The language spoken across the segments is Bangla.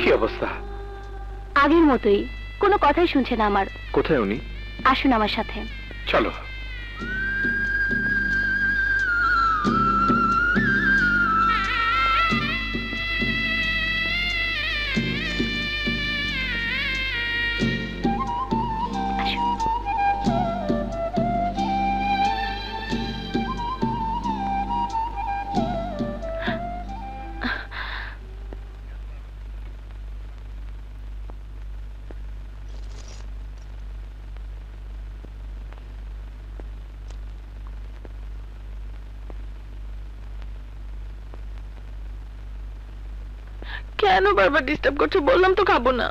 কি অবস্থা? আগের মতোই, কোনো কথাই শুনছে না আমার। কোথায় উনি? আসুন আমার সাথে। চলো। কেন বারবার ডিস্টার্ব করছো? বললাম তো খাবো না।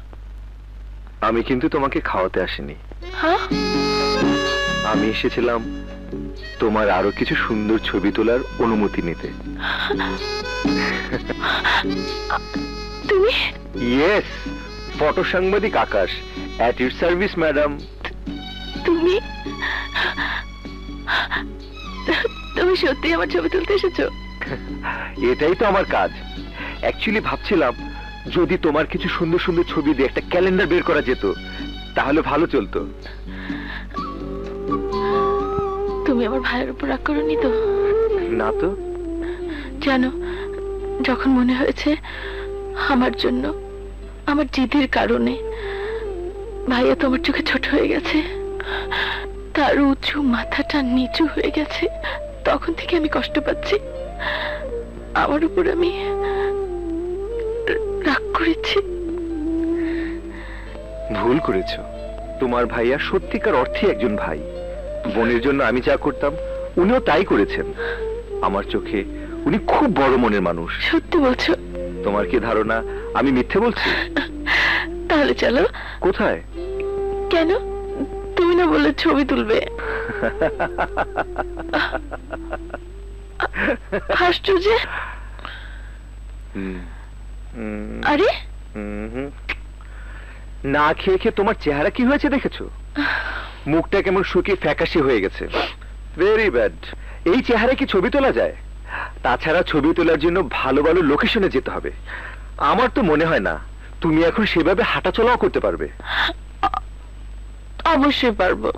আমি কিন্তু তোমাকে খাওয়াতে আসিনি। হ্যাঁ, আমি এসেছিলাম তোমার আরো কিছু সুন্দর ছবি তোলার অনুমতি নিতে। তুমি? ইয়েস, ফটো সাংবাদিক আকাশ, অ্যাট ইউর সার্ভিস ম্যাডাম। তুমি তুমি সত্যি আমার ছবি তুলতে এসেছো? এটাই তো আমার কাজ। অ্যাকচুয়ালি ভাবছিলাম যদি তোমার কিছু সুন্দর সুন্দর ছবি দিয়ে একটা ক্যালেন্ডার বের করা যেত তাহলে ভালো চলতো। তুমি আমার ভাইয়ের উপর রাগ করোনি তো? না তো। জানো, যখন মনে হয়েছে আমার জন্য, আমার জিদের কারণে ভাইয়া তোমার চোখে ছোট হয়ে গেছে, তার উঁচু মাথাটা নিচু হয়ে গেছে, তখন থেকে আমি কষ্ট পাচ্ছি। আমার উপর আমি রাগ করেছি। ভুল করেছো। তোমার ভাইয়া সত্যিকার অর্থে একজন ভাই। বোনের জন্য আমি যা করতাম উনিও তাই করেছেন। আমার চোখে উনি খুব বড় মনের মানুষ। সত্যি বলছো? তোমার কি ধারণা আমি মিথ্যে বলছি? তাহলে চলো। কোথায়? কেন? তুমি না বললে ছবি তুলবে? হাসছো যে? আরে না খেয়ে খেয়ে তোমার চেহারা কি হয়েছে দেখেছো? মুখটা কেমন শুকিয়ে ফ্যাকাশে হয়ে গেছে। Very bad. এই চেহারা কি ছবি তোলা যায়? তাছাড়া ছবি তোলার জন্য ভালো ভালো লোকেশনে যেতে হবে। আমার তো মনে হয় না তুমি এখন সেভাবে হাঁটা চলাও করতে পারবে। অবশ্যই পারবো।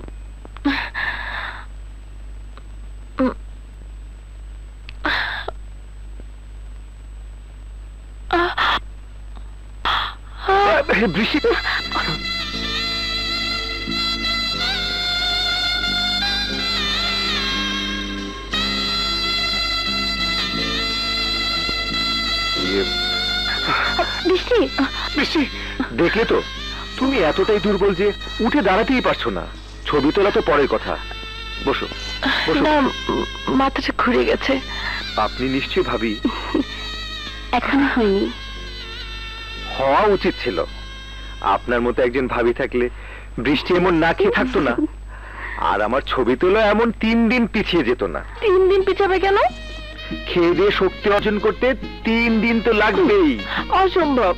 বৃষ্টি, বৃষ্টি, বৃষ্টি, দেখলে তো তুমি এতটাই দুর্বল যে উঠে দাঁড়াতেই পারছো না। ছবি তোলা তো পরের কথা। বসো বসো। না, মাথাটা ঘুরে গেছে। আপনি নিশ্চয়ই ভাবি? এখনো হয়নি। হওয়া উচিত ছিল। আপনার মতো একজন ভাবি থাকলে বৃষ্টি এমন না খেয়ে থাকতো না, আর আমার ছবি তোলা এমন 3 দিন পিছিয়ে যেত না। 3 দিন পিছাবে কেন? খেয়ে দিয়ে শক্তি অর্জন করতে 3 দিন তো লাগবেই। অসম্ভব।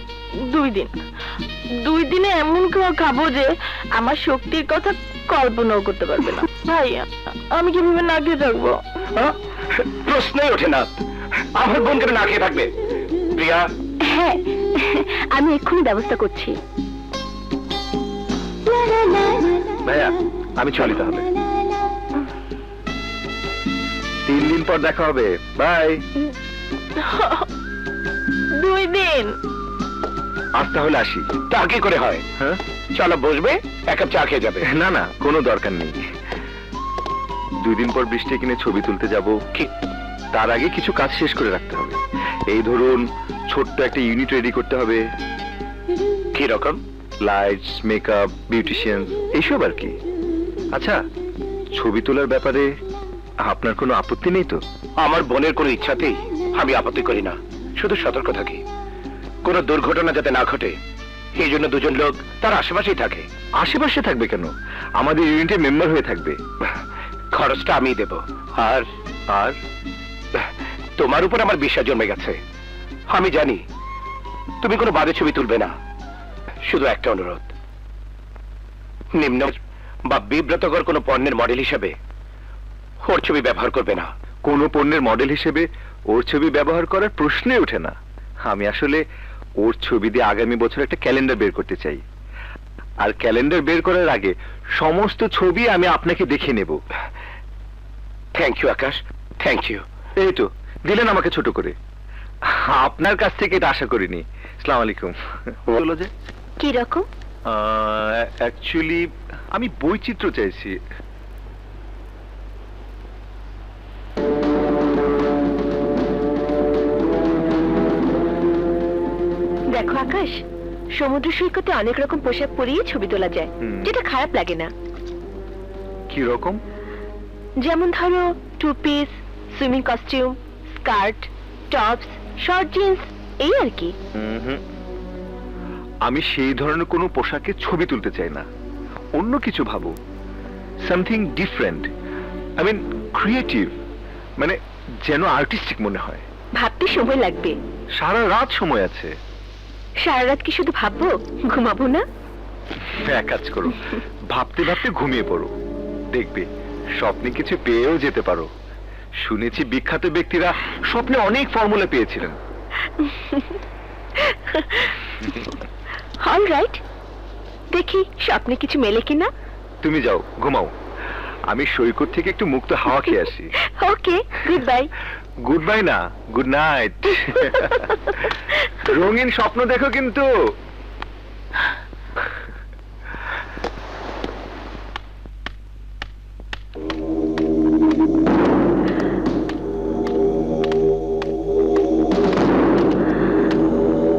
2 দিন। 2 দিনে এমন খাবো যে আমার শক্তির কথা কল্পনাও করতে পারবে না। ভাইয়া, আমি কিভাবে না খেয়ে থাকবো? প্রশ্নই ওঠে না। আমার বোন কেন না খেয়ে থাকবে? প্রিয়া, হ্যাঁ, আমি এক্ষুনি ব্যবস্থা করছি। ভাইয়া আমি চলি তাহলে। 3 দিন পর দেখা হবে। বাই। 2 দিন? আজ তাহলে আসি। তা কি করে হয়? হ্যাঁ, চলো বসবে, 1 কাপ চা খেয়ে যাবে। না না, কোনো দরকার নেই। 2 দিন পর বৃষ্টি কিনে ছবি তুলতে যাব। কি তার আগে কিছু কাজ শেষ করে রাখতে হবে। এই ধরুন ছোট্ট একটা ইউনিট রেডি করতে হবে। কি রকম? লাইটস, মেকআপ, বিউটিশিয়ান, এইসব আর কি। আচ্ছা, ছবি তোলার ব্যাপারে আপনার কোনো আপত্তি নেই তো? আমার বোনের কোনো ইচ্ছাতেই আমি আপত্তি করি না। শুধু সতর্ক থাকি কোনো দুর্ঘটনা যাতে না ঘটে, এই জন্য 2 জন লোক তার আশেপাশেই থাকে। আশেপাশে থাকবে কেন? আমাদের ইউনিটে মেম্বার হয়ে থাকবে। খরচটা আমিই দেব। আর আর তোমার উপর আমার বিশ্বাস জন্মে গেছে। আমি জানি তুমি কোনো বাজে ছবি তুলবে না। শুধু একটা অনুরোধ, নিম্ন বা বিব্রতকর কোনো পণ্যের মডেল হিসেবে ওর ছবি ব্যবহার করবে না। কোনো পণ্যের মডেল হিসেবে ওর ছবি ব্যবহার করার প্রশ্নই ওঠে না। আমি আসলে ওর ছবি দিয়ে আগামী বছর একটা ক্যালেন্ডার বের করতে চাই, আর ক্যালেন্ডার বের করার আগে সমস্ত ছবি আমি আপনাকে দেখিয়ে নেব। Thank you Akash, thank you. এই তো দিলেন আমাকে ছোট করে, আপনার কাছ থেকে এটা আশা করিনি। আসসালামু আলাইকুম। বলো যে কি রকম? অ্যাকচুয়ালি আমি বৈচিত্র্য চাইছি। দেখো আকাশ, সমুদ্র সৈকতে অনেক রকম পোশাক পরিয়ে ছবি তোলা যায়, যেটা খারাপ লাগে না। কি রকম? যেমন ধরো two piece, swimming costume, skirt, tops, short jeans, এই আর কি। আমি সেই ধরনের কোনো পোশাকে ছবি তুলতে চাই না, অন্য কিছু ভাবো, something different, I mean creative, মানে যেন আর্টিস্টিক মনে হয়। ভাবতে সময় লাগবে। সারা রাত সময় আছে। সারা রাত কি শুধু ভাববো, ঘুমাবো না? এক কাজ করো, ভাবতে ভাবতে ঘুমিয়ে পড়ো, দেখবে স্বপ্নে কিছু পেয়েও যেতে পারো। শুনেছি বিখ্যাত ব্যক্তিরা স্বপ্নে অনেক ফর্মুলা পেয়েছিলেন। অলরাইট, দেখি স্বপ্নে কিছু মেলে কিনা। তুমি যাও, ঘুমাও, আমি সৈকত থেকে একটু মুক্ত হাওয়া খেয়ে আসি। ওকে, গুড বাই। গুড বাই না, গুড নাইট। রঙিন স্বপ্ন দেখো কিন্তু।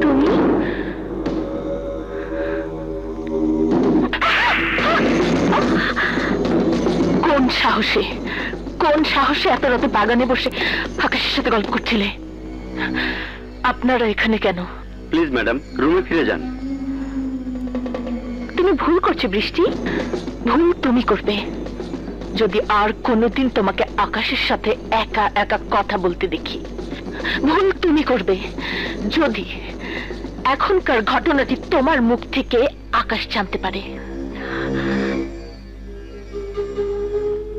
তুমি কোন সাহসে, কোন সাহসে এত রাতে বাগানে বসে আকাশের সাথে গল্প করছিলে? আপনারা এখানে কেন? প্লিজ ম্যাডাম, রুমে ফিরে যান। তুমি ভুল করছো বৃষ্টি। ভুল তুমি করবে যদি আর কোনোদিন তোমাকে আকাশের সাথে একা একা কথা বলতে দেখি। ভুল তুমি করবে যদি এখনকার ঘটনাটি তোমার মুখ থেকে আকাশ জানতে পারে।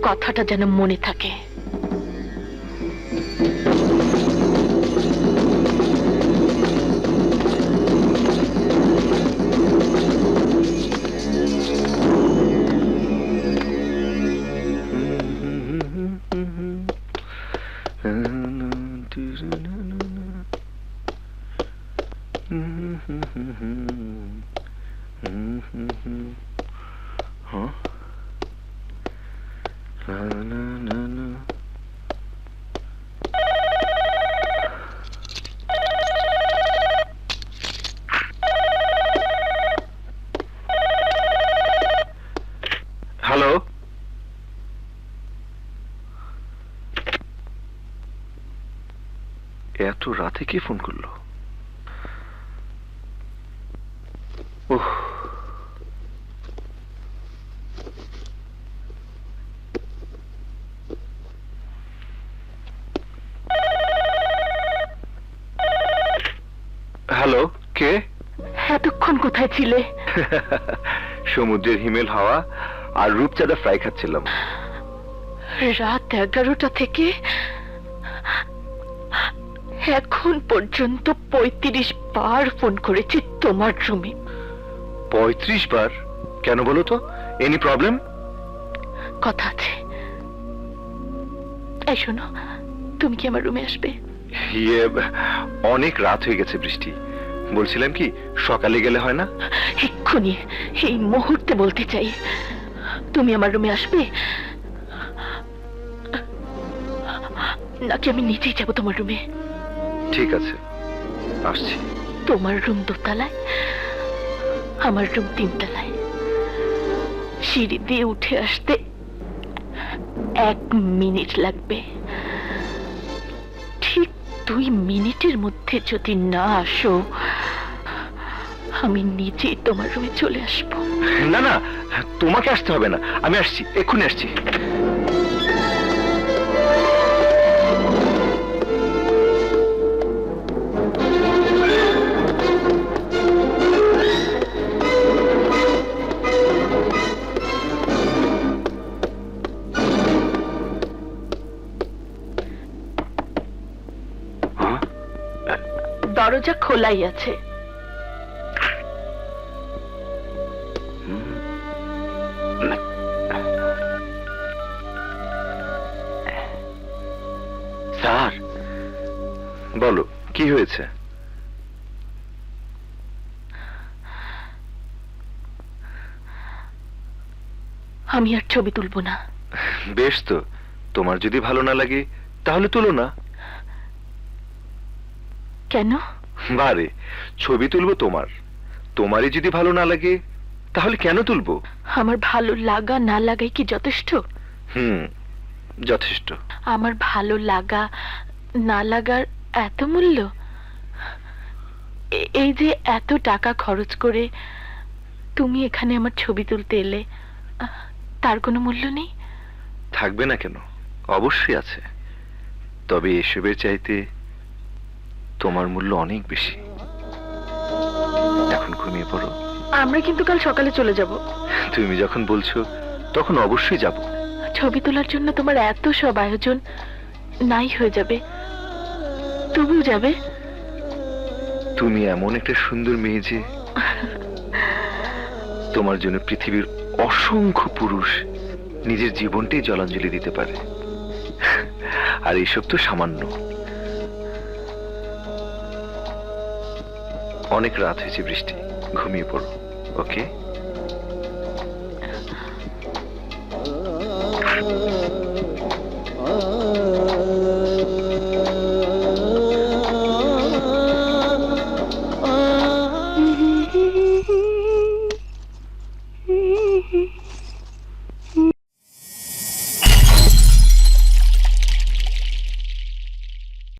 কথাটা যেন মনে থাকে। Huh? Na. হ্যালো, এত রাতে কে ফোন করলো? ওহ, হ্যালো, কে? এতক্ষণ কোথায় ছিলে? সমুদ্রের হিমেল হাওয়া আর রূপচাঁদা ফ্রাই খাচ্ছিলাম। রাত 11টা থেকে এখন পর্যন্ত 35 বার ফোন করেছি তোমার রুমে। 35 বার? কেন বলো তো? Any problem? কথা আছে। এই শোনো, তুমি কি আমার রুমে আসবে? ইয়ে, অনেক রাত হয়ে গেছে বৃষ্টি, বলছিলাম কি সকালে গেলে হয় না? এক্ষুনি, এই মুহূর্তে বলতে চাই, তুমি আমার রুমে আসবে নাকি আমি নিজেই যাবো তোমার রুমে? ঠিক আছে, আসছি। তোমার রুম দোতলায়, আমার রুম 3 তলায়। সিঁড়ি দিয়ে উঠে আসতে 1 মিনিট লাগবে। ঠিক 2 মিনিটের মধ্যে যদি না আসো, আমি নিজেই তোমার রুমে চলে আসবো। না না, তোমাকে আসতে হবে না, আমি আসছি, এক্ষুনি আসছি। দরজা খোলাই আছে, স্যার, বলো কি হয়েছে? আমি আর ছবি তুলবো না। বেশ তো, তোমার যদি ভালো না লাগে তাহলে তুলো না। কেন? বারে, ছবি তুলবো তোমার, তোমারই যদি ভালো না লাগে তাহলে কেন তুলবো? আমার ভালো লাগা না লাগাই কি যথেষ্ট? যথেষ্ট। আমার ভালো লাগা না লাগার এত মূল্য? এই যে এত টাকা খরচ করে তুমি এখানে আমার ছবি তুলতে এলে, তার কোনো মূল্য নেই? থাকবে না কেন, অবশ্যই আছে। তবে এসবের চাইতে তোমার মূল্য অনেক বেশি। এখন ঘুমিয়ে পড়ো। আমরা কিন্তু কাল সকালে চলে যাব। তুমি যখন বলছো তখন অবশ্যই যাব। ছবি তোলার জন্য তোমার এত সব আয়োজন নাই হয়ে যাবে, তবুও যাবে? তুমি এমন একটা সুন্দর মেয়ে যে তোমার জন্য পৃথিবীর অসংখ্য পুরুষ নিজের জীবনটাই জলাঞ্জলি দিতে পারে, আর এইসব তো সামান্য। অনেক রাত হয়েছে বৃষ্টি, ঘুমিয়ে পড়ো। ওকে?